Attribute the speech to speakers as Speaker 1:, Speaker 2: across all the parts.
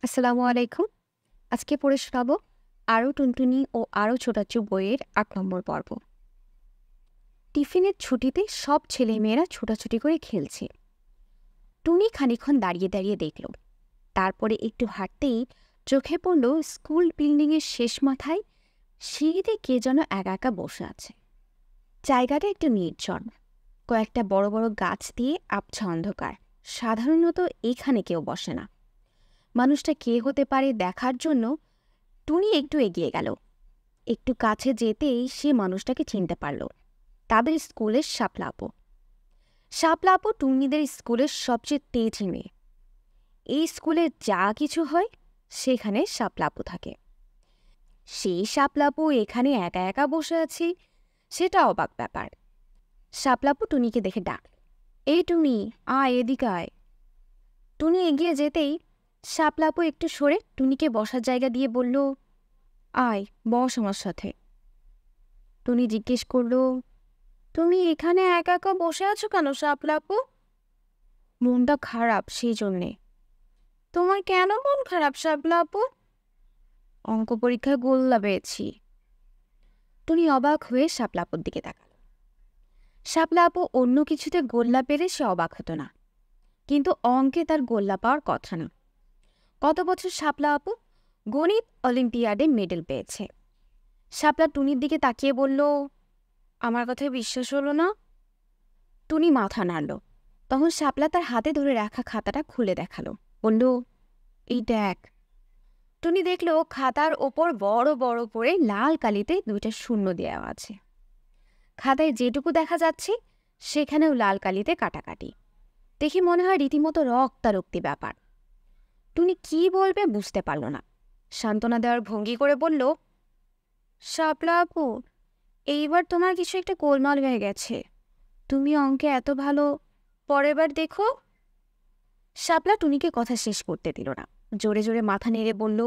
Speaker 1: আসসালামু আলাইকুম। আজকে পড়ে শোনাবো আরও টুনটুনি ও আরও ছোটাচু বইয়ের ৮ নম্বর পর্ব। টিফিনের ছুটিতে সব ছেলেমেয়েরা ছোটাছুটি করে খেলছে। টুনি খানিকক্ষণ দাঁড়িয়ে দাঁড়িয়ে দেখল। তারপরে একটু হাঁটতেই চোখে পড়ল স্কুল বিল্ডিংয়ের শেষ মাথায় সিঁড়িতে কে যেন একা একা বসে আছে। জায়গাটা একটু নির্জন, কয়েকটা বড় বড় গাছ দিয়ে আবছা অন্ধকার। সাধারণত এখানে কেউ বসে না। মানুষটা কে হতে পারে দেখার জন্য টুনি একটু এগিয়ে গেল। একটু কাছে যেতেই সে মানুষটাকে চিনতে পারল। তাদের স্কুলের শাপলা আপু। শাপলা আপু টুনিদের স্কুলের সবচেয়ে তেজি মেয়ে। এই স্কুলে যা কিছু হয় সেখানে শাপলা আপু থাকে। সেই শাপলা আপু এখানে একা একা বসে আছে, সেটা অবাক ব্যাপার। শাপলা আপু টুনিকে দেখে ডাক, এই টুনি, আয় এদিকে আয়। টুনি এগিয়ে যেতেই শাপলা আপু একটু সরে টুনিকে বসার জায়গা দিয়ে বলল, আয় বস আমার সাথে। টুনি জিজ্ঞেস করল, তুমি এখানে একা একা বসে আছো কেন শাপলা আপু? মনটা খারাপ সেই জন্যে। তোমার কেন মন খারাপ শাপলা আপু? অঙ্ক পরীক্ষায় গোল্লা পেয়েছি। টুনি অবাক হয়ে শাপলা আপুর দিকে তাকাল। শাপলা আপু অন্য কিছুতে গোল্লা পেরে সে অবাক হতো না, কিন্তু অঙ্কে তার গোল্লা পাওয়ার কথা না। গত বছর শাপলা আপু গণিত অলিম্পিয়াডে মেডেল পেয়েছে। শাপলা টুনির দিকে তাকিয়ে বলল, আমার কথায় বিশ্বাস হলো না? টুনি মাথা নাড়ল। তখন শাপলা তার হাতে ধরে রাখা খাতাটা খুলে দেখালো, বলল, এই দেখ। টুনি দেখল খাতার ওপর বড় বড় করে লাল কালিতে 2টা শূন্য দেওয়া আছে। খাতায় যেটুকু দেখা যাচ্ছে সেখানেও লাল কালিতে কাটাকাটি। দেখে মনে হয় রীতিমতো রক্তারক্তি ব্যাপার। টুনি কি বলবে বুঝতে পারল না। সান্ত্বনা দেওয়ার ভঙ্গি করে বলল, শাপলা আপু, এইবার তোমার কিছু একটা গোলমাল হয়ে গেছে। তুমি অঙ্কে এত ভালো, পরের বার দেখো। শাপলা টুনিকে কথা শেষ করতে দিল না। জোরে জোরে মাথা নেড়ে বলল,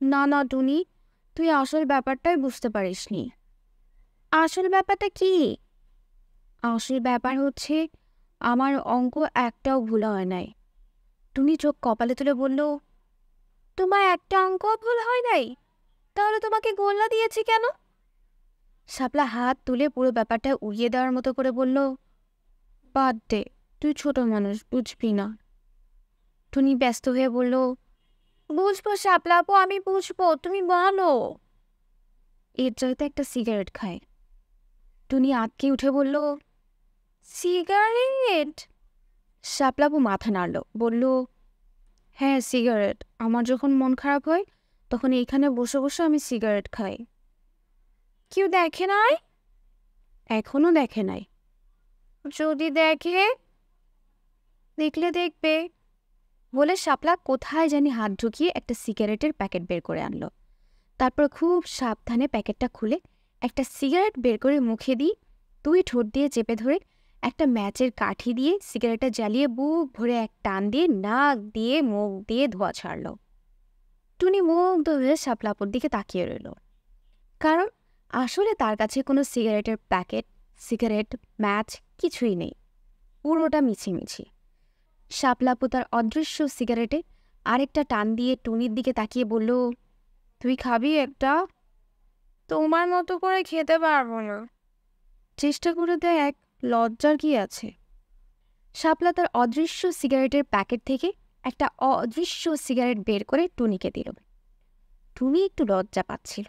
Speaker 1: না না টুনি, তুই আসল ব্যাপারটাই বুঝতে পারিসনি। আসল ব্যাপারটা কি? আসল ব্যাপার হচ্ছে আমার অঙ্ক একটাও ভুল হয় নাই। টুনি চোখ কপালে তুলে বলল, তোমার একটা অঙ্কও ভুল হয় নাই? তাহলে তোমাকে গোল্লা দিয়েছি কেন? শাপলা হাত তুলে পুরো ব্যাপারটা উড়িয়ে দেওয়ার মতো করে বলল, বাদ দে, তুই ছোট মানুষ, বুঝবি না। টুনি ব্যস্ত হয়ে বলল, বুঝবো শাপলা আপু, আমি বুঝবো, তুমি বলো। এর চাইতে একটা সিগারেট খায়। টুনি আঁতকে উঠে বলল, সিগারেট? শাপলা আপু মাথা নাড়ল, বলল, হ্যাঁ সিগারেট। আমার যখন মন খারাপ হয় তখন এইখানে বসে বসে আমি সিগারেট খাই। কেউ দেখে নাই? এখনো দেখে নাই। যদি দেখে? দেখলে দেখবে। বলে শাপলা কোথায় জানি হাত ঢুকিয়ে একটা সিগারেটের প্যাকেট বের করে আনলো। তারপর খুব সাবধানে প্যাকেটটা খুলে একটা সিগারেট বের করে মুখে দিয়ে 2 ঠোঁট দিয়ে চেপে ধরে একটা ম্যাচের কাঠি দিয়ে সিগারেটটা জ্বালিয়ে বুক ভরে এক টান দিয়ে নাক দিয়ে মুখ দিয়ে ধোঁয়া ছাড়ল। টুনি মুগ্ধ হয়ে শাপলাপুর দিকে তাকিয়ে রইল, কারণ আসলে তার কাছে কোনো সিগারেটের প্যাকেট, সিগারেট, ম্যাচ কিছুই নেই। পুরোটা মিছিমিছি। শাপলাপু তার অদৃশ্য সিগারেটে আরেকটা টান দিয়ে টুনির দিকে তাকিয়ে বলল, তুই খাবি একটা? তোমার মতো করে খেতে পারবো না। চেষ্টা করে দেখ, লজ্জার কি আছে? শাপলা তার অদৃশ্য সিগারেটের প্যাকেট থেকে একটা অদৃশ্য সিগারেট বের করে টুনিকে দিল। টুনি একটু লজ্জা পাচ্ছিল,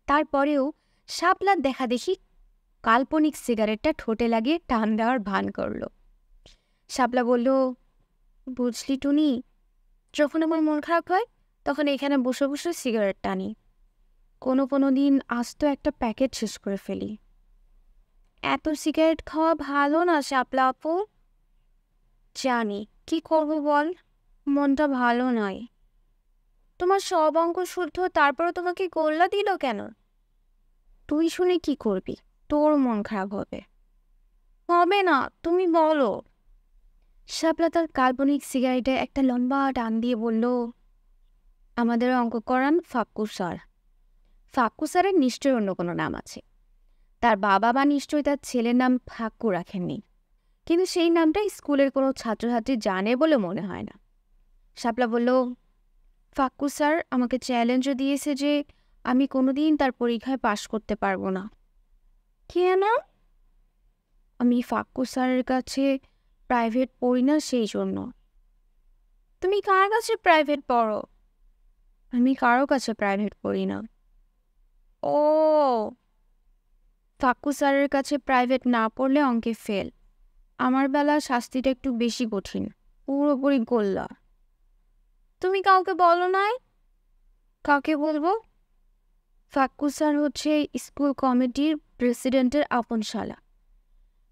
Speaker 1: তারপরেও শাপলার দেখা দেখি কাল্পনিক সিগারেটটা ঠোঁটে লাগিয়ে টান দেওয়ার ভান করল। শাপলা বলল, বুঝলি টুনি, যখন আমার মন খারাপ হয় তখন এখানে বসে বসে সিগারেট টানি। কোনো দিন আস্ত একটা প্যাকেট শেষ করে ফেলি। এত সিগারেট খাওয়া ভালো না শাপলা আপু। জানি, কি করবো বল, মনটা ভালো নয়। তোমার সব অঙ্ক শুদ্ধ, তারপরও তোমাকে গোল্লা দিল কেন? তুই শুনে কি করবি? তোর মন খারাপ হবে। হবে না, তুমি বলো। শাপলা তার কাল্পনিক সিগারেটে একটা লম্বা টান দিয়ে বলল, আমাদের অঙ্ক করান ফাক্কু স্যার। ফাক্কু স্যারের নিশ্চয়ই অন্য কোনো নাম আছে। তার বাবা মা নিশ্চয়ই তার ছেলের নাম ফাক্কু রাখেননি, কিন্তু সেই নামটা স্কুলের কোনো ছাত্রছাত্রী জানে বলে মনে হয় না। শাপলা বলল, ফাক্কু স্যার আমাকে চ্যালেঞ্জও দিয়েছে যে আমি কোনোদিন তার পরীক্ষায় পাশ করতে পারবো না। কেন? আমি ফাক্কু স্যারের কাছে প্রাইভেট পড়ি না, সেই জন্য। তুমি কার কাছে প্রাইভেট পড়ো? আমি কারো কাছে প্রাইভেট পড়ি না। ও, ফাক্কু স্যারের কাছে প্রাইভেট না পড়লে অঙ্কে ফেল। আমার বেলা শাস্তিটা একটু বেশি কঠিন, পুরোপুরি গোল্লা। তুমি কাউকে বলো নাই? কাকে বলবো? ফাক্কু স্যার হচ্ছে স্কুল কমিটির প্রেসিডেন্টের আপন শালা।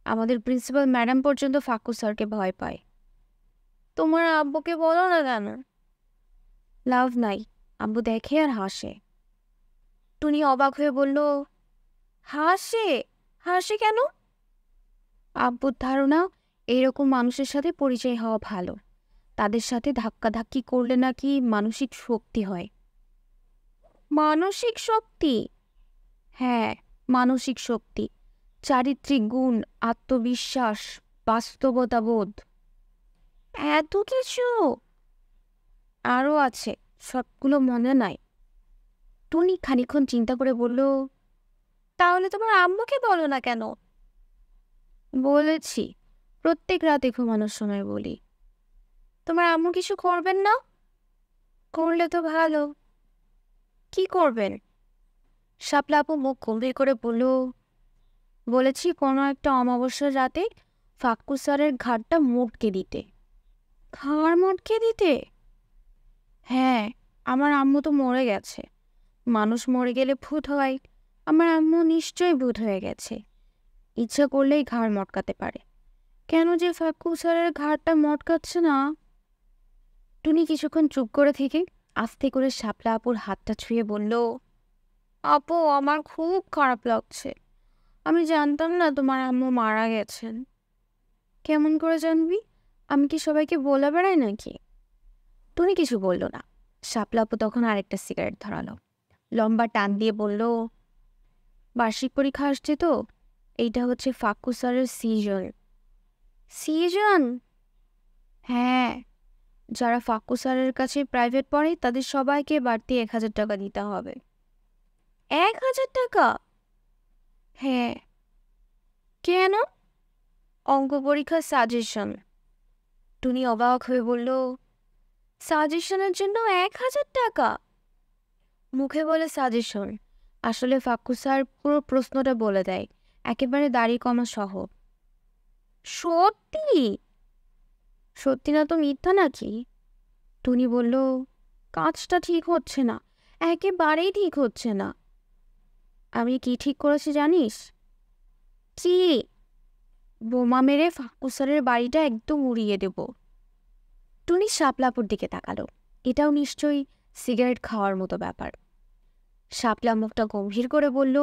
Speaker 1: আমাদের প্রিন্সিপাল ম্যাডাম পর্যন্ত ফাক্কু স্যারকে ভয় পায়। তোমার আব্বুকে বলো না কেন? লাভ নাই, আব্বু দেখে আর হাসে। টুনি অবাক হয়ে বলল, হাসে? হাসে কেন? আব্বুর ধারণা এইরকম মানুষের সাথে পরিচয় হওয়া ভালো। তাদের সাথে ধাক্কাধাক্কি করলে নাকি মানসিক শক্তি হয়। মানসিক শক্তি? হ্যাঁ, মানসিক শক্তি, চারিত্রিক গুণ, আত্মবিশ্বাস, বাস্তবতাবোধ, এত কিছু আরও আছে, সবগুলো মনে নাই। টুনি খানিকক্ষণ চিন্তা করে বলল, তাহলে তোমার আম্মুকে বলো না কেন? বলেছি, প্রত্যেক রাতে ঘুমানোর সময় বলি। তোমার আম্মু কিছু করবেন না? করলে তো ভালো। কি করবেন? শাপলা আপু মুখ গম্ভীর করে বলল, বলেছি কোনো একটা অমাবস্যার রাতে ফাক্কু স্যারের ঘাড়টা মটকে দিতে। ঘাড় মটকে দিতে? হ্যাঁ, আমার আম্মু তো মরে গেছে। মানুষ মরে গেলে ভূত হয়, আমার আম্মু নিশ্চয়ই ভূত হয়ে গেছে। ইচ্ছা করলেই ঘাড় মটকাতে পারে। কেন যে ফাক্কু স্যারের ঘাড়টা মটকাচ্ছে না? টুনি কিছুক্ষণ চুপ করে থেকে আস্তে করে শাপলা আপুর হাতটা ছুঁয়ে বলল, আপু আমার খুব খারাপ লাগছে। আমি জানতাম না তোমার আম্মু মারা গেছেন। কেমন করে জানবি? আমি কি সবাইকে বলে বেড়াই নাকি? টুনি কিছু বলল না। শাপলা আপু তখন আরেকটা সিগারেট ধরালো, লম্বা টান দিয়ে বলল, বার্ষিক পরীক্ষা আসছে তো, এইটা হচ্ছে ফাক্কু স্যারের সিজন। সিজন? হ্যাঁ, যারা ফাক্কু স্যারের কাছে প্রাইভেট পড়ে তাদের সবাইকে বাড়তি 1,000 টাকা দিতে হবে। 1,000 টাকা? হ্যাঁ। কেন? অঙ্ক পরীক্ষার সাজেশন। টুনি অবাক হয়ে বলল, সাজেশনের জন্য 1,000 টাকা? মুখে বলে সাজেশন, আসলে ফাক্কু স্যার পুরো প্রশ্নটা বলে দেয়, একেবারে দাড়ি কমা সহ। সত্যি? সত্যি না তো মিথ্যা নাকি? টুনি বলল, কাজটা ঠিক হচ্ছে না, একেবারেই ঠিক হচ্ছে না। আমি কি ঠিক করেছি জানিস? কি? বোমা মেরে ফাক্কু স্যারের বাড়িটা একদম উড়িয়ে দেব। টুনি শাপলাপুর দিকে তাকালো। এটাও নিশ্চয়ই সিগারেট খাওয়ার মতো ব্যাপার। শাপলা মুখটা গম্ভীর করে বলল,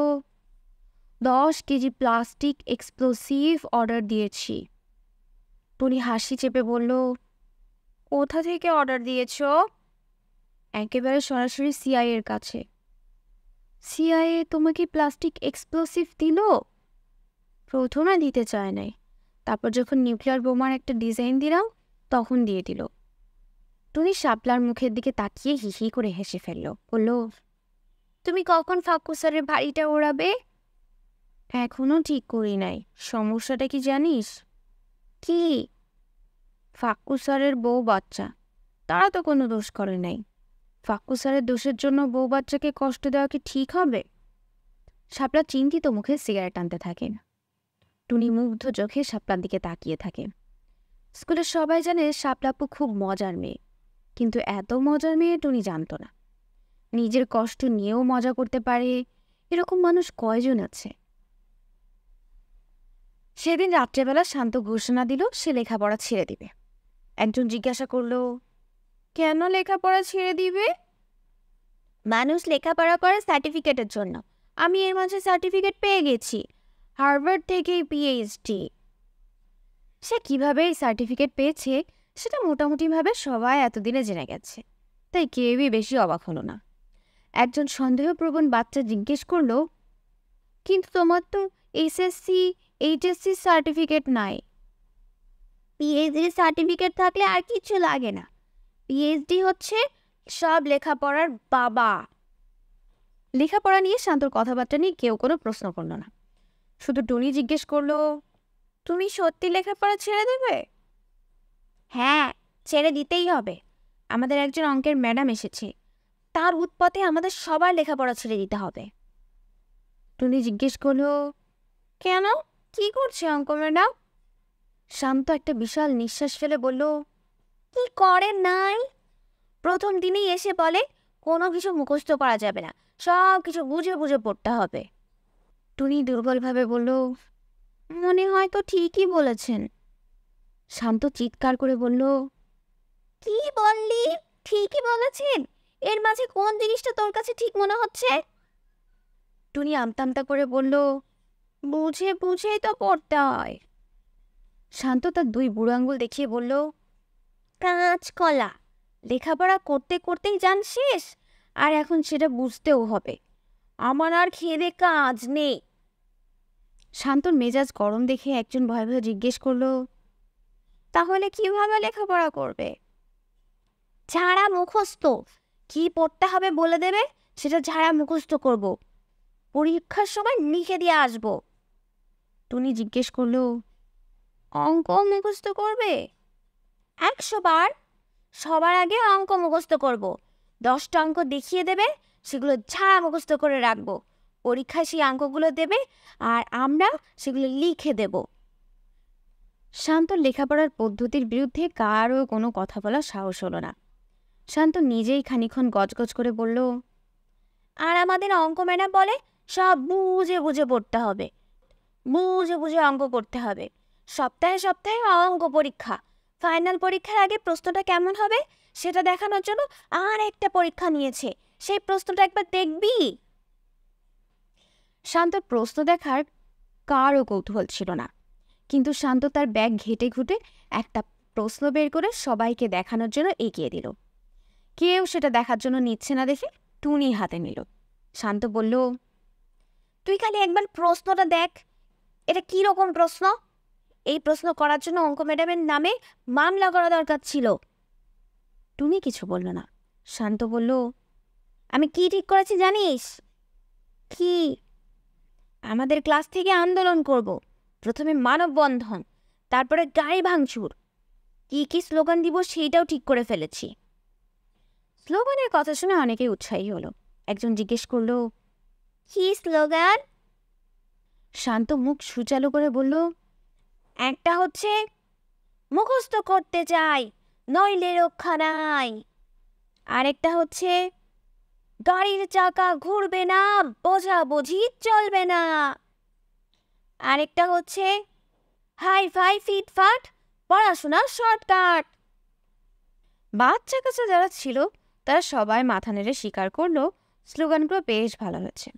Speaker 1: 10 কেজি প্লাস্টিক এক্সপ্লোসিভ অর্ডার দিয়েছি। টুনি হাসি চেপে বলল, কোথা থেকে অর্ডার দিয়েছ? একেবারে সরাসরি সিআইএর কাছে। সিআইএ তোমাকে প্লাস্টিক এক্সপ্লোসিভ দিল? প্রথমে দিতে চায় নাই, তারপর যখন নিউক্লিয়ার বোমার একটা ডিজাইন দিলাম তখন দিয়ে দিল। টুনি শাপলার মুখের দিকে তাকিয়ে হিহি করে হেসে ফেলল, বলল, তুমি কখন ফাক্কু স্যারের বাড়িটা ওড়াবে? এখনো ঠিক করি নাই। সমস্যাটা কি জানিস? কি? ফাক্কু স্যারের বউ বাচ্চা, তারা তো কোনো দোষ করে নাই। ফাক্কু স্যারের দোষের জন্য বউ বাচ্চাকে কষ্ট দেওয়া কি ঠিক হবে? শাপলা চিন্তিত মুখে সিগারেট টানতে থাকেন। টুনি মুগ্ধ চোখে শাপলার দিকে তাকিয়ে থাকে। স্কুলের সবাই জানে শাপলাপু খুব মজার মেয়ে, কিন্তু এত মজার মেয়ে টুনি জানত না। নিজের কষ্ট নিয়েও মজা করতে পারে এরকম মানুষ কয়জন আছে? সেদিন রাত্রেবেলা শান্ত ঘোষণা দিল সে লেখাপড়া ছেড়ে দিবে। একজন জিজ্ঞাসা করল, কেন লেখাপড়া ছেড়ে দিবে? মানুষ লেখাপড়া করে সার্টিফিকেটের জন্য। আমি এর মাঝে সার্টিফিকেট পেয়ে গেছি, হার্ভার্ড থেকে পিএইচডি। সে কিভাবে এই সার্টিফিকেট পেয়েছে সেটা মোটামুটিভাবে সবাই এতদিনে জেনে গেছে, তাই কেউই বেশি অবাক হলো না। একজন সন্দেহপ্রবণ বাচ্চা জিজ্ঞেস করল, কিন্তু তোমার তো এসএসসি এইচএসসি সার্টিফিকেট নাই। পিএইচডি সার্টিফিকেট থাকলে আর কিছু লাগে না। পিএইচডি হচ্ছে সব লেখাপড়ার বাবা। লেখাপড়া নিয়ে শান্তর কথাবার্তা নিয়ে কেউ কোনো প্রশ্ন করলো না। শুধু টুনি জিজ্ঞেস করলো, তুমি সত্যি লেখাপড়া ছেড়ে দেবে? হ্যাঁ, ছেড়ে দিতেই হবে। আমাদের একজন অঙ্কের ম্যাডাম এসেছে, তার উৎপাতে আমাদের সবার লেখাপড়া ছেড়ে দিতে হবে। টুনি জিজ্ঞেস করলো, কেন, কি করছে অঙ্ক ম্যাডাম? শান্ত একটা বিশাল নিঃশ্বাস ফেলে বলল, কি করে নাই, প্রথম দিনেই এসে বলে কোনো কিছু মুখস্থ করা যাবে না, সব কিছু বুঝে বুঝে পড়তে হবে। টুনি দুর্বলভাবে বলল, মনে হয় তো ঠিকই বলেছেন। শান্ত চিৎকার করে বলল, কি বললি, ঠিকই বলেছেন? এর মাঝে কোন জিনিসটা তোর কাছে ঠিক মনে হচ্ছে? টুনি আমতা আমতা করে বলল, বুঝে বুঝেই তো পড়তে হয়। শান্ত তার দুই বুড়ো আঙ্গুল দেখিয়ে বলল, কাঁচকলা, লেখাপড়া করতে করতেই জান শেষ, আর এখন সেটা বুঝতেও হবে। আমার আর খেয়ে কাজ নেই। শান্তর মেজাজ গরম দেখে একজন ভয়ে ভয়ে জিজ্ঞেস করলো, তাহলে কিভাবে লেখাপড়া করবে? ঝাড়া মুখস্থ, কি পড়তে হবে বলে দেবে, সেটা ঝাড়া মুখস্থ করব, পরীক্ষার সময় লিখে দিয়ে আসব। টুনি জিজ্ঞেস করলো, অঙ্ক মুখস্থ করবে? 100 বার। সবার আগে অঙ্ক মুখস্থ করব, 10টা অঙ্ক দেখিয়ে দেবে, সেগুলো ঝাড়া মুখস্থ করে রাখবো, পরীক্ষায় সেই অঙ্কগুলো দেবে আর আমরা সেগুলো লিখে দেব। শান্ত লেখাপড়ার পদ্ধতির বিরুদ্ধে কারও কোনো কথা বলার সাহস হলো না। শান্ত নিজেই খানিকক্ষণ গজগজ করে বলল, আর আমাদের অঙ্ক ম্যাডাম বলে সব বুঝে বুঝে পড়তে হবে, বুঝে বুঝে অঙ্ক করতে হবে, সপ্তাহে সপ্তাহে অঙ্ক পরীক্ষা, ফাইনাল পরীক্ষার আগে প্রশ্নটা কেমন হবে সেটা দেখানোর জন্য আর একটা পরীক্ষা নিয়েছে, সেই প্রশ্নটা একবার দেখবি। শান্তর প্রশ্ন দেখার কারও কৌতূহল ছিল না, কিন্তু শান্ত তার ব্যাগ ঘেটে ঘুটে একটা প্রশ্ন বের করে সবাইকে দেখানোর জন্য এগিয়ে দিল। কেউ সেটা দেখার জন্য নিচ্ছে না দেখে টুনি হাতে নিল। শান্ত বলল, তুই খালি একবার প্রশ্নটা দেখ, এটা কি রকম প্রশ্ন? এই প্রশ্ন করার জন্য অঙ্ক ম্যাডামের নামে মামলা করা দরকার ছিল। টুনি কিছু বলল না। শান্ত বলল, আমি কি ঠিক করেছি জানিস? কি? আমাদের ক্লাস থেকে আন্দোলন করব, প্রথমে মানববন্ধন, তারপরে গাড়ি ভাঙচুর, কি কি স্লোগান দিব সেইটাও ঠিক করে ফেলেছি। স্লোগানের কথা শুনে অনেকেই উৎসাহী হলো। একজন জিজ্ঞেস করলো, কি স্লোগান? শান্ত মুখ সুচালু করে বলল, একটা হচ্ছে মুখস্থ করতে চাই, নইলে রক্ষা নাই। আরেকটা হচ্ছে গাড়ির চাকা ঘুরবে না, বোঝাবুঝি চলবে না। আরেকটা হচ্ছে হাই ফাই ফিটফাট, পড়াশোনা শর্টকাট। বাচ্চা কাছে যারা ছিল তারা সবাই মাথা নেড়ে স্বীকার করলো স্লোগানগুলো বেশ ভালো হয়েছে।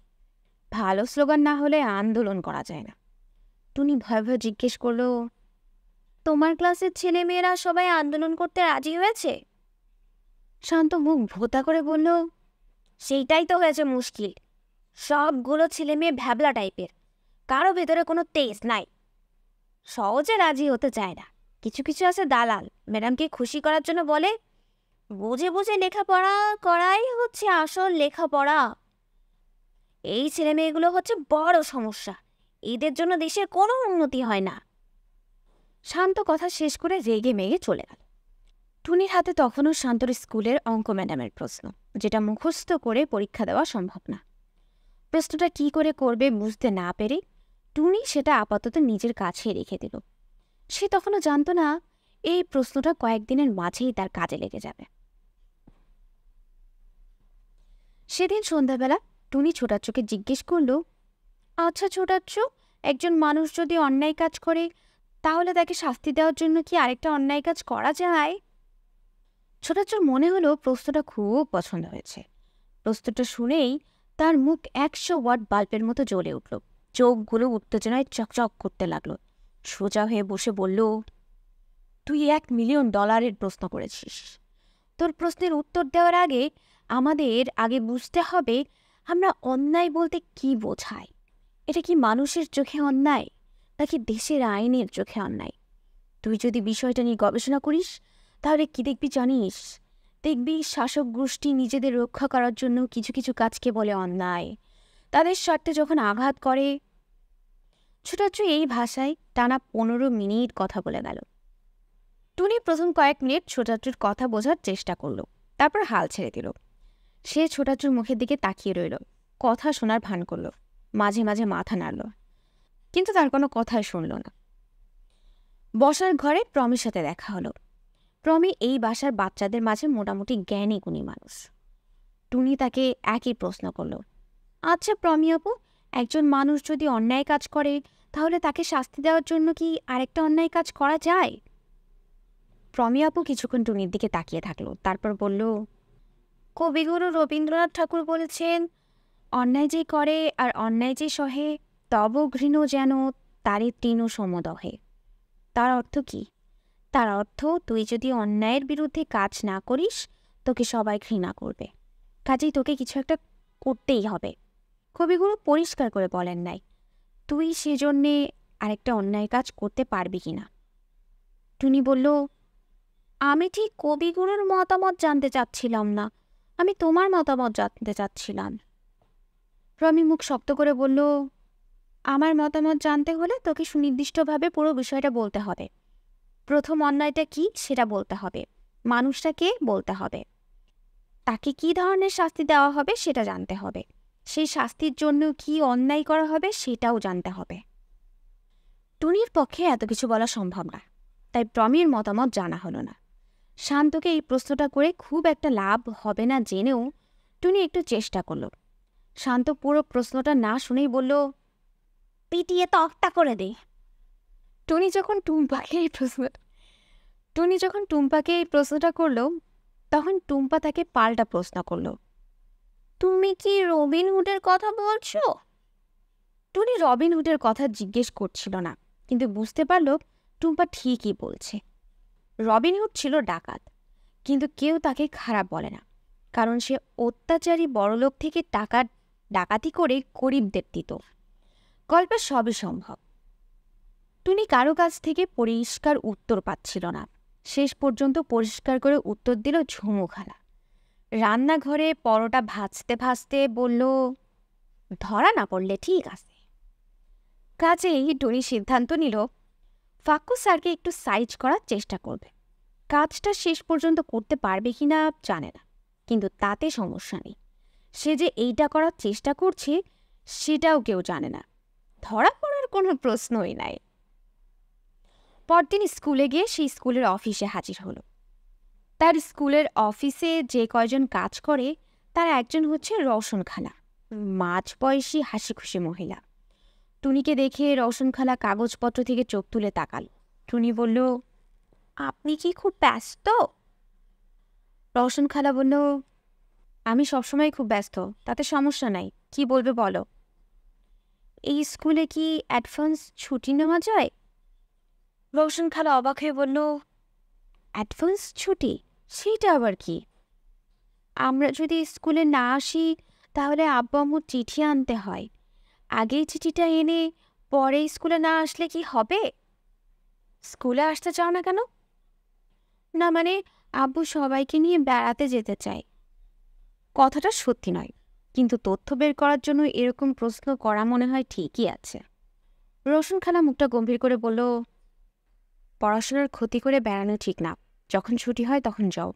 Speaker 1: ভালো স্লোগান না হলে আন্দোলন করা যায় না। টুনি ভয়ে ভয়ে জিজ্ঞেস করলো, তোমার ক্লাসের ছেলে মেয়েরা সবাই আন্দোলন করতে রাজি হয়েছে? শান্ত মুখ ভোতা করে বলল, সেইটাই তো হয়েছে মুশকিল, সবগুলো ছেলে মেয়ে ভ্যাবলা টাইপের, কারো ভেতরে কোনো তেজ নাই, সহজে রাজি হতে চায় না। কিছু কিছু আছে দালাল, ম্যাডামকে খুশি করার জন্য বলে বুঝে বুঝে লেখাপড়া করাই হচ্ছে আসল লেখাপড়া। এই ছেলে মেয়েগুলো হচ্ছে বড় সমস্যা, এদের জন্য দেশের কোনো উন্নতি হয় না। শান্ত কথা শেষ করে রেগে মেগে চলে গেল। টুনির হাতে তখনও শান্তর স্কুলের অঙ্ক ম্যাডামের প্রশ্ন, যেটা মুখস্থ করে পরীক্ষা দেওয়া সম্ভব না। প্রশ্নটা কি করে করবে বুঝতে না পেরে টুনি সেটা আপাতত নিজের কাছে রেখে দিল। সে তখনও জানত না এই প্রশ্নটা কয়েকদিনের মাঝেই তার কাজে লেগে যাবে। সেদিন সন্ধ্যাবেলা টুনি ছোটাচ্ছুকে জিজ্ঞেস করল, আচ্ছা ছোটাচ্ছু, একজন মানুষ যদি অন্যায় কাজ করে তাহলে তাকে শাস্তি দেওয়ার জন্য কি আরেকটা অন্যায় কাজ করা যায়? ছোটাচ্ছুর মনে হলো প্রশ্নটা খুব পছন্দ হয়েছে। প্রশ্নটা শুনেই তার মুখ 100 ওয়াট বাল্বের মতো জ্বলে উঠল, চোখগুলো উত্তেজনায় চকচক করতে লাগলো। সোজা হয়ে বসে বলল, তুই $1,000,000 প্রশ্ন করেছিস। তোর প্রশ্নের উত্তর দেওয়ার আগে আমাদের আগে বুঝতে হবে আমরা অন্যায় বলতে কি বোঝাই। এটা কি মানুষের চোখে অন্যায় নাকি দেশের আইনের চোখে অন্যায়? তুই যদি বিষয়টা নিয়ে গবেষণা করিস তাহলে কি দেখবি জানিস? দেখবি শাসক গোষ্ঠী নিজেদের রক্ষা করার জন্য কিছু কিছু কাজকে বলে অন্যায়, তাদের স্বার্থে যখন আঘাত করে। ছোটাচ্ছু এই ভাষায় টানা 15 মিনিট কথা বলে গেল। টুনি প্রথম কয়েক মিনিট ছোটাচ্ছুর কথা বোঝার চেষ্টা করলো, তারপর হাল ছেড়ে দিল। সে ছোটাচ্ছুর মুখের দিকে তাকিয়ে রইল, কথা শোনার ভান করল, মাঝে মাঝে মাথা নাড়ল, কিন্তু তার কোনো কথাই শুনল না। বসার ঘরে প্রমির সাথে দেখা হলো। প্রমি এই বাসার বাচ্চাদের মাঝে মোটামুটি জ্ঞানী গুণী মানুষ। টুনি তাকে একই প্রশ্ন করল, আচ্ছা প্রমি আপু, একজন মানুষ যদি অন্যায় কাজ করে তাহলে তাকে শাস্তি দেওয়ার জন্য কি আরেকটা অন্যায় কাজ করা যায়? প্রমি আপু কিছুক্ষণ টুনির দিকে তাকিয়ে থাকলো, তারপর বলল, কবিগুরু রবীন্দ্রনাথ ঠাকুর বলেছেন, অন্যায় যে করে আর অন্যায় যে সহে, তব ঘৃণ যেন তারে তৃণ সমদহে। তার অর্থ কি? তার অর্থ, তুই যদি অন্যায়ের বিরুদ্ধে কাজ না করিস তোকে সবাই ঘৃণা করবে, কাজেই তোকে কিছু একটা করতেই হবে। কবিগুরু পরিষ্কার করে বলেন নাই তুই সেজন্যে আরেকটা অন্যায় কাজ করতে পারবি কিনা। টুনি বলল, আমি ঠিক কবিগুরুর মতামত জানতে চাচ্ছিলাম না, আমি তোমার মতামত জানতে চাচ্ছিলাম। রমি মুখ শক্ত করে বলল, আমার মতামত জানতে হলে তোকে সুনির্দিষ্টভাবে পুরো বিষয়টা বলতে হবে। প্রথম অন্যায়টা কি সেটা বলতে হবে, মানুষটা কে বলতে হবে, তাকে কি ধরনের শাস্তি দেওয়া হবে সেটা জানতে হবে, সেই শাস্তির জন্য কি অন্যায় করা হবে সেটাও জানতে হবে। টুনির পক্ষে এত কিছু বলা সম্ভব না, তাই প্রমির মতামত জানা হলো না। শান্তকে এই প্রশ্নটা করে খুব একটা লাভ হবে না জেনেও টুনি একটু চেষ্টা করল। শান্ত পুরো প্রশ্নটা না শুনেই বলল, পিটিয়ে তক্তা করে দে। টুনি যখন টুম্পাকে এই প্রশ্নটা করল, তখন টুম্পা তাকে পাল্টা প্রশ্ন করল, তুমি কি রবিনহুডের কথা বলছো? টুনি রবিনহুডের কথা জিজ্ঞেস করছিল না, কিন্তু বুঝতে পারল টুম্পা ঠিকই বলছে। রবিনহুড ছিল ডাকাত, কিন্তু কেউ তাকে খারাপ বলে না, কারণ সে অত্যাচারী বড়লোক থেকে টাকা ডাকাতি করে গরিবদের দিত। গল্পে সবই সম্ভব। টুনি কারো কাছ থেকে পরিষ্কার উত্তর পাচ্ছিল না, শেষ পর্যন্ত পরিষ্কার করে উত্তর দিল ঝুমু খালা। রান্নাঘরে পরোটা ভাজতে ভাজতে বলল, ধরা না পড়লে ঠিক আছে। কাজেই টুনি সিদ্ধান্ত নিল ফাক্কু স্যারকে একটু সাইজ করার চেষ্টা করবে। কাজটা শেষ পর্যন্ত করতে পারবে কিনা জানে না, কিন্তু তাতে সমস্যা নেই। সে যে এইটা করার চেষ্টা করছে সেটাও কেউ জানে না, ধরা পড়ার কোনো প্রশ্নই নাই। পরদিন স্কুলে গিয়ে সেই স্কুলের অফিসে হাজির হলো। তার স্কুলের অফিসে যে কয়জন কাজ করে তার একজন হচ্ছে রওশন খালা, মাঝবয়সী হাসিখুশি মহিলা। টুনিকে দেখে রওশন খালা কাগজপত্র থেকে চোখ তুলে তাকাল। টুনি বলল, আপনি কি খুব ব্যস্ত? রওশন খালা বলল, আমি সবসময় খুব ব্যস্ত, তাতে সমস্যা নাই, কি বলবে বলো। এই স্কুলে কি অ্যাডভান্স ছুটি নেওয়া যায়? রওশন খালা অবাক হয়ে বলল, অ্যাডভান্স ছুটি? সেটা আবার কি? আমরা যদি স্কুলে না আসি তাহলে আব্বু আম্মুর চিঠি আনতে হয়, আগেই চিঠিটা এনে পরে স্কুলে না আসলে কি হবে? স্কুলে আসতে চাও না কেন? না মানে আব্বু সবাইকে নিয়ে বেড়াতে যেতে চায়। কথাটা সত্যি নয়, কিন্তু তথ্য বের করার জন্য এরকম প্রশ্ন করা মনে হয় ঠিকই আছে। রওশন খালা মুখটা গম্ভীর করে বলল, পড়াশোনার ক্ষতি করে বেড়ানো ঠিক না, যখন ছুটি হয় তখন যাও।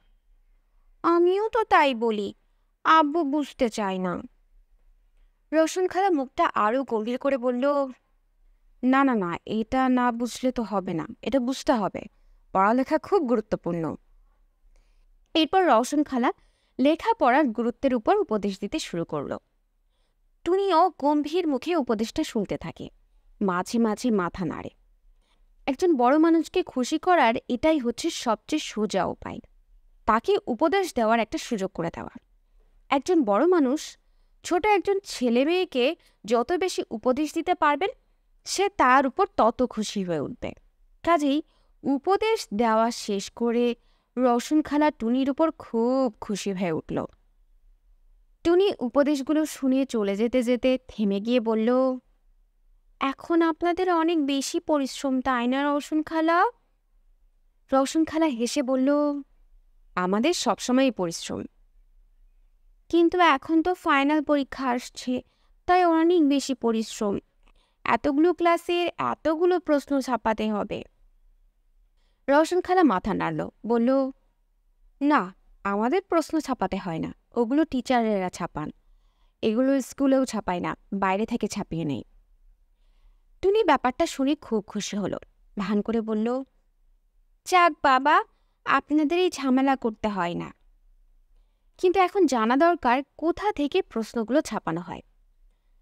Speaker 1: আমিও তো তাই বলি, আব্বু বুঝতে চায় না। রওশন খালা মুখটা আরও গম্ভীর করে বলল, না না না, এটা না বুঝলে তো হবে না, এটা বুঝতে হবে, পড়ালেখা খুব গুরুত্বপূর্ণ। এরপর রওশন খালা লেখাপড়ার গুরুত্বের উপর উপদেশ দিতে শুরু করল। টুনিও গম্ভীর মুখে উপদেশটা শুনতে থাকে, মাঝে মাঝে মাথা নাড়ে। একজন বড় মানুষকে খুশি করার এটাই হচ্ছে সবচেয়ে সোজা উপায়, তাকে উপদেশ দেওয়ার একটা সুযোগ করে দেওয়া। একজন বড় মানুষ ছোট একজন ছেলে মেয়েকে যত বেশি উপদেশ দিতে পারবেন সে তার উপর তত খুশি হয়ে উঠবে। কাজেই উপদেশ দেওয়া শেষ করে রওশন খালা টুনির উপর খুব খুশি হয়ে উঠল। টুনি উপদেশগুলো শুনে চলে যেতে যেতে থেমে গিয়ে বলল, এখন আপনাদের অনেক বেশি পরিশ্রম, তাই না রওশন খালা? রওশন খালা হেসে বলল, আমাদের সবসময়ই পরিশ্রম। কিন্তু এখন তো ফাইনাল পরীক্ষা আসছে, তাই অনেক বেশি পরিশ্রম। এতগুলো ক্লাসের এতগুলো প্রশ্ন ছাপাতে হবে। রওশন খালা মাথা নাড়ল, বলল, না, আমাদের প্রশ্ন ছাপাতে হয় না, ওগুলো টিচারেরা ছাপান। এগুলো স্কুলেও ছাপায় না, বাইরে থেকে ছাপিয়ে নেই। টুনি ব্যাপারটা শুনে খুব খুশি হলো, ভান করে বলল, যাক বাবা, আপনাদের এই ঝামেলা করতে হয় না। কিন্তু এখন জানা দরকার কোথা থেকে প্রশ্নগুলো ছাপানো হয়।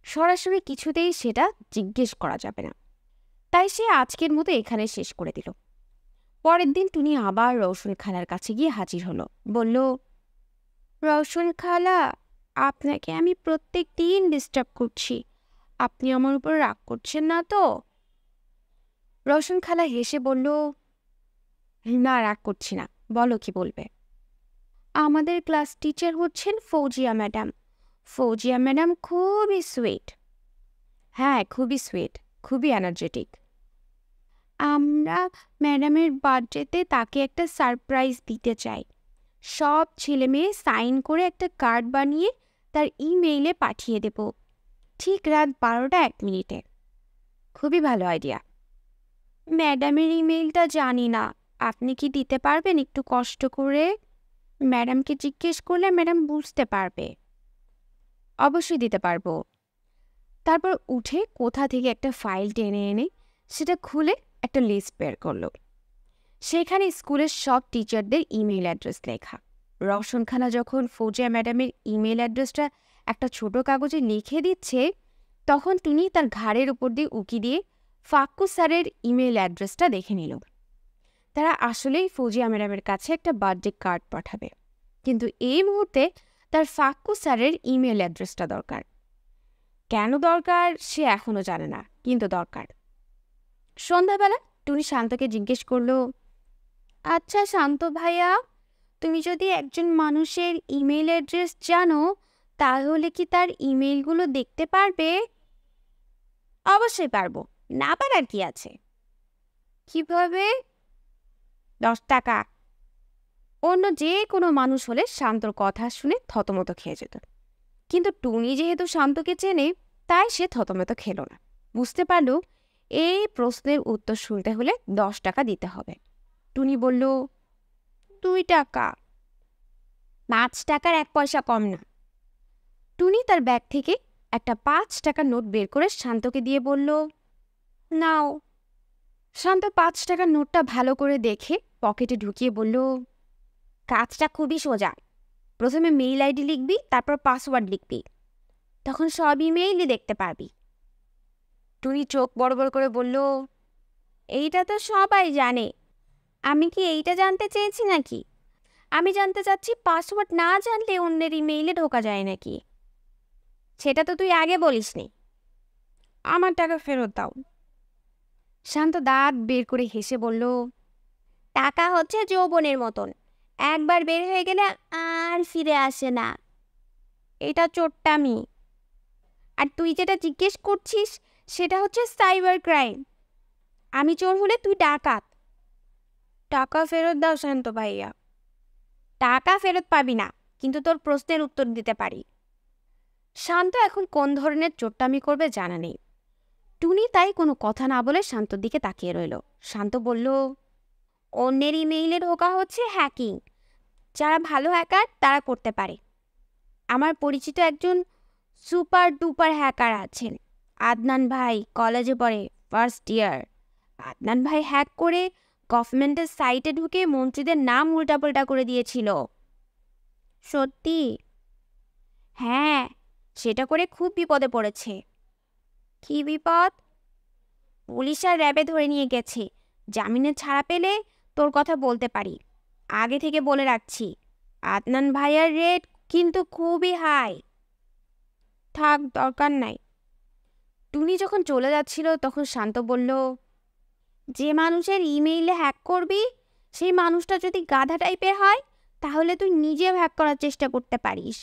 Speaker 1: সরাসরি কিছুতেই সেটা জিজ্ঞেস করা যাবে না। তাই সে আজকের মতো এখানে শেষ করে দিল। পরের দিন টুনি আবার রওশন খালার কাছে গিয়ে হাজির হলো, বলল, রওশন খালা, আপনাকে আমি প্রত্যেক দিন ডিস্টার্ব করছি, আপনি আমার উপর রাগ করছেন না তো? রওশন খালা হেসে বলল, না, রাগ করছি না, বলো কি বলবে। আমাদের ক্লাস টিচার হচ্ছেন ফৌজিয়া ম্যাডাম। ফৌজিয়া ম্যাডাম খুবই সুইট। হ্যাঁ, খুবই সুইট, খুবই এনার্জেটিক। আমরা ম্যাডামের বার্থডেতে তাকে একটা সারপ্রাইজ দিতে চাই। সব ছেলে মেয়ে সাইন করে একটা কার্ড বানিয়ে তার ইমেইলে পাঠিয়ে দেব, ঠিক রাত 12টা 1 মিনিটে। খুবই ভালো আইডিয়া। ম্যাডামের ইমেইলটা জানি না, আপনি কি দিতে পারবেন একটু কষ্ট করে? ম্যাডামকে জিজ্ঞেস করলে ম্যাডাম বুঝতে পারবে। অবশ্যই দিতে পারবো। তারপর উঠে কোথা থেকে একটা ফাইল টেনে এনে সেটা খুলে একটা লিস্ট বের করলো। সেখানে স্কুলের সব টিচারদের ইমেইল অ্যাড্রেস লেখা। রওশন খালা যখন ফৌজিয়া ম্যাডামের ইমেইল অ্যাড্রেসটা একটা ছোট কাগজে লিখে দিচ্ছে, তখন টুনি তার ঘাড়ের উপর দিয়ে উকি দিয়ে ফাক্কু স্যারের ইমেইল অ্যাড্রেসটা দেখে নিল। তারা আসলেই ফৌজিয়া ম্যাডামের কাছে একটা বার্থডে কার্ড পাঠাবে, কিন্তু এই মুহূর্তে তার ফাক্কু স্যারের ইমেইল অ্যাড্রেসটা দরকার। কেন দরকার সে এখনো জানে না, কিন্তু দরকার। সন্ধ্যাবেলা টুনি শান্তকে জিজ্ঞেস করলো, আচ্ছা শান্ত ভাইয়া, তুমি যদি একজন মানুষের ইমেইল অ্যাড্রেস জানো, তাহলে কি তার ইমেইলগুলো দেখতে পারবে? অবশ্যই পারবো, না পারার কি আছে। কিভাবে? 10 টাকা। অন্য যে কোনো মানুষ হলে শান্তর কথা শুনে থতমত খেয়ে যেত, কিন্তু টুনি যেহেতু শান্তকে চেনে, তাই সে থতমত খেল না। বুঝতে পারল এই প্রশ্নের উত্তর শুনতে হলে 10 টাকা দিতে হবে। টুনি বলল, 2 টাকা। 5 টাকার 1 পয়সা কম না। টুনি তার ব্যাগ থেকে একটা 5 টাকার নোট বের করে শান্তকে দিয়ে বলল, নাও। শান্ত 5 টাকার নোটটা ভালো করে দেখে পকেটে ঢুকিয়ে বলল, কাজটা খুবই সোজা। প্রথমে মেইল আইডি লিখবি, তারপর পাসওয়ার্ড লিখবি, তখন সব ইমেইলই দেখতে পারবি। টুনি চোখ বড় বড় করে বলল, এইটা তো সবাই জানে, আমি কি এইটা জানতে চেয়েছি নাকি? আমি জানতে চাচ্ছি পাসওয়ার্ড না জানলে অন্যের ইমেইলে ঢোকা যায় নাকি। সেটা তো তুই আগে বলিসনি। আমার টাকা ফেরত দাও। শান্ত দাঁত বের করে হেসে বলল, টাকা হচ্ছে যৌবনের মতন, একবার বের হয়ে গেলে আর ফিরে আসে না। এটা চোট্টামি। আর তুই যেটা জিজ্ঞেস করছিস সেটা হচ্ছে সাইবার ক্রাইম। আমি চোর হলে তুই ডাকাত। টাকা ফেরত দাও শান্ত ভাইয়া। টাকা ফেরত পাবি না, কিন্তু তোর প্রশ্নের উত্তর দিতে পারি। শান্ত এখন কোন ধরনের চোট্টামি করবে জানা নেই। টুনি তাই কোনো কথা না বলে শান্তর দিকে তাকিয়ে রইল। শান্ত বলল, অন্যের ইমেইলে ঢোকা হচ্ছে হ্যাকিং। যারা ভালো হ্যাকার তারা করতে পারে। আমার পরিচিত একজন সুপার ডুপার হ্যাকার আছেন, আদনান ভাই, কলেজে পড়ে, ফার্স্ট ইয়ার। আদনান ভাই হ্যাক করে গভর্নমেন্টের সাইটে ঢুকে মন্ত্রীদের নাম উল্টাপাল্টা করে দিয়েছিল। সত্যি? হ্যাঁ, সেটা করে খুব বিপদে পড়েছে। কি বিপদ? পুলিশ আর র্যাবে ধরে নিয়ে গেছে। জামিনে ছাড়া পেলে তোর কথা বলতে পারি। আগে থেকে বলে রাখছি, আদনান ভাইয়ার রেট কিন্তু খুবই হাই। থাক, দরকার নাই। টুনি যখন চলে যাচ্ছিল তখন শান্ত বলল, যে মানুষের ইমেইলে হ্যাক করবি সেই মানুষটা যদি গাধা টাইপের হয়, তাহলে তুই নিজেও হ্যাক করার চেষ্টা করতে পারিস।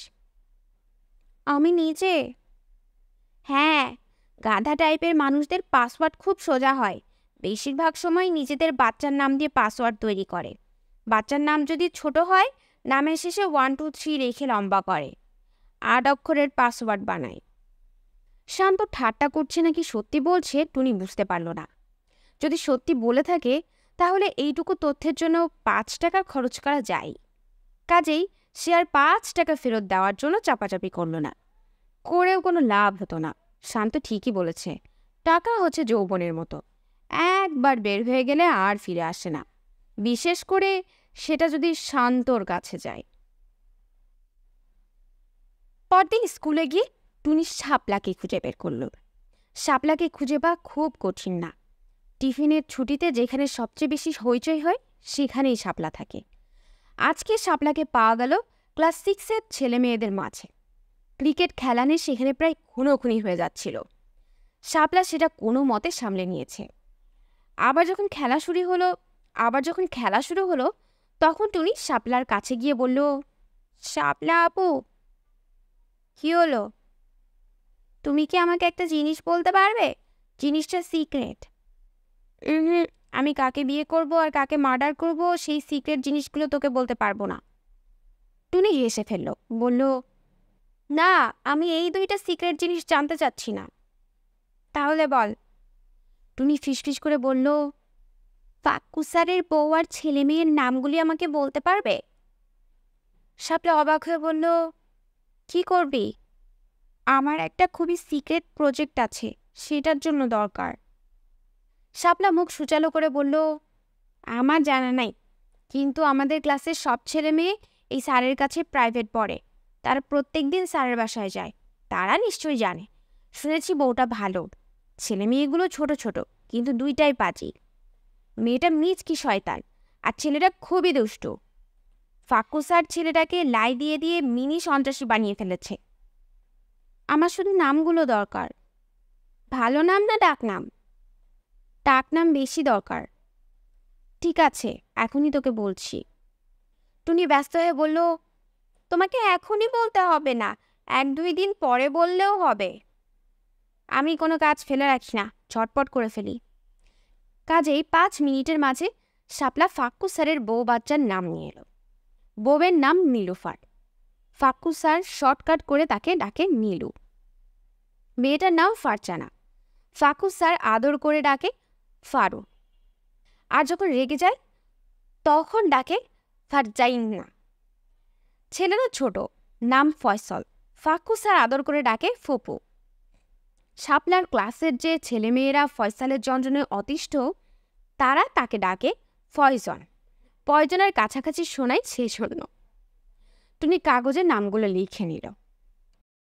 Speaker 1: আমি নিজে? হ্যাঁ, গাধা টাইপের মানুষদের পাসওয়ার্ড খুব সোজা হয়। বেশিরভাগ সময় নিজেদের বাচ্চার নাম দিয়ে পাসওয়ার্ড তৈরি করে।
Speaker 2: বাচ্চার নাম যদি ছোট হয়, নামের শেষে 1 2 3 রেখে লম্বা করে, 8 অক্ষরের পাসওয়ার্ড বানায়।
Speaker 1: শান্ত ঠাট্টা করছে নাকি সত্যি বলছে টুনি বুঝতে পারল না। যদি সত্যি বলে থাকে তাহলে এইটুকু তথ্যের জন্য 5 টাকা খরচ করা যায়। কাজেই সে আর 5 টাকা ফেরত দেওয়ার জন্য চাপাচাপি করল না। করেও কোনো লাভ হতো না। শান্ত ঠিকই বলেছে, টাকা হচ্ছে যৌবনের মতো, একবার বের হয়ে গেলে আর ফিরে আসে না, বিশেষ করে সেটা যদি শান্তর কাছে যায়। পরদিন স্কুলে গিয়ে টুনি শাপলাকে খুঁজে বের করল। শাপলাকে খুঁজে পাওয়া খুব কঠিন না। টিফিনের ছুটিতে যেখানে সবচেয়ে বেশি হইচই হয় সেখানেই শাপলা থাকে। আজকে শাপলাকে পাওয়া গেল ক্লাস 6-এর ছেলে মেয়েদের মাঝে। ক্রিকেট খেলা নিয়ে সেখানে প্রায় খুনোখুনি হয়ে যাচ্ছিল। শাপলা সেটা কোনো মতে সামলে নিয়েছে। আবার যখন খেলা শুরু হলো তখন টুনি শাপলার কাছে গিয়ে বলল, শাপলা আপু,
Speaker 2: কি হলো? তুমি কি আমাকে একটা জিনিস বলতে পারবে? জিনিসটা সিক্রেট। আমি কাকে বিয়ে করব আর কাকে মার্ডার করব সেই সিক্রেট জিনিসগুলো তোকে বলতে পারবো না।
Speaker 1: টুনি হেসে ফেলল, বলল,
Speaker 2: না, আমি এই 2টা সিক্রেট জিনিস জানতে চাচ্ছি না।
Speaker 1: তাহলে বল। টুনি ফিসফিস করে বলল,
Speaker 2: ফাক্কু স্যারের বউ আর ছেলে মেয়ের নামগুলি আমাকে বলতে পারবে?
Speaker 1: শাপলা অবাক হয়ে বলল,
Speaker 2: কি করবি? আমার একটা খুবই সিক্রেট প্রজেক্ট আছে, সেটার জন্য দরকার।
Speaker 1: শাপলা মুখ সুচালো করে বলল, আমার জানা নাই, কিন্তু আমাদের ক্লাসের সব ছেলে মেয়ে এই স্যারের কাছে প্রাইভেট পড়ে। তারা প্রত্যেক দিন স্যারের বাসায় যায়, তারা নিশ্চয়ই জানে। শুনেছি বউটা ভালো, ছেলে মেয়েগুলো ছোট ছোট, কিন্তু 2টাই পাজি। মেয়েটা মিচকি শয়তান আর ছেলেটা খুবই দুষ্টু। ফাক্কু স্যার ছেলেটাকে লাই দিয়ে দিয়ে মিনি সন্ত্রাসী বানিয়ে ফেলেছে। আমার শুধু নামগুলো দরকার।
Speaker 2: ভালো নাম না ডাক নাম?
Speaker 1: ডাক নাম বেশি দরকার। ঠিক আছে, এখনই তোকে বলছি।
Speaker 2: টুনি ব্যস্ত হয়ে বলল, তোমাকে এখনই বলতে হবে না, 1-2 দিন পরে বললেও হবে।
Speaker 1: আমি কোনো কাজ ফেলে রাখি না, ঝটপট করে ফেলি। কাজেই 5 মিনিটের মাঝে শাপলা ফাক্কু স্যারের বউ বাচ্চার নাম নিয়ে এলো। বউয়ের নাম নীলুফার। ফাক্কু স্যার শর্টকাট করে তাকে ডাকে নীলু। মেয়েটার নাম ফারজানা। ফাক্কু স্যার আদর করে ডাকে ফারু। আর যখন রেগে যায় তখন ডাকে ফারজাইনা। ছেলেরা ছোট, নাম ফয়সল। ফাক্কু স্যার আদর করে ডাকে ফুপু। শাপলার ক্লাসের যে ছেলেমেয়েরা ফয়সালের যন্ত্রণায় অতিষ্ঠ তারা তাকে ডাকে ফয়জন। পয়জনের কাছাকাছি শোনায় সে শূন্য। টুনি কাগজে নামগুলো লিখে নিল।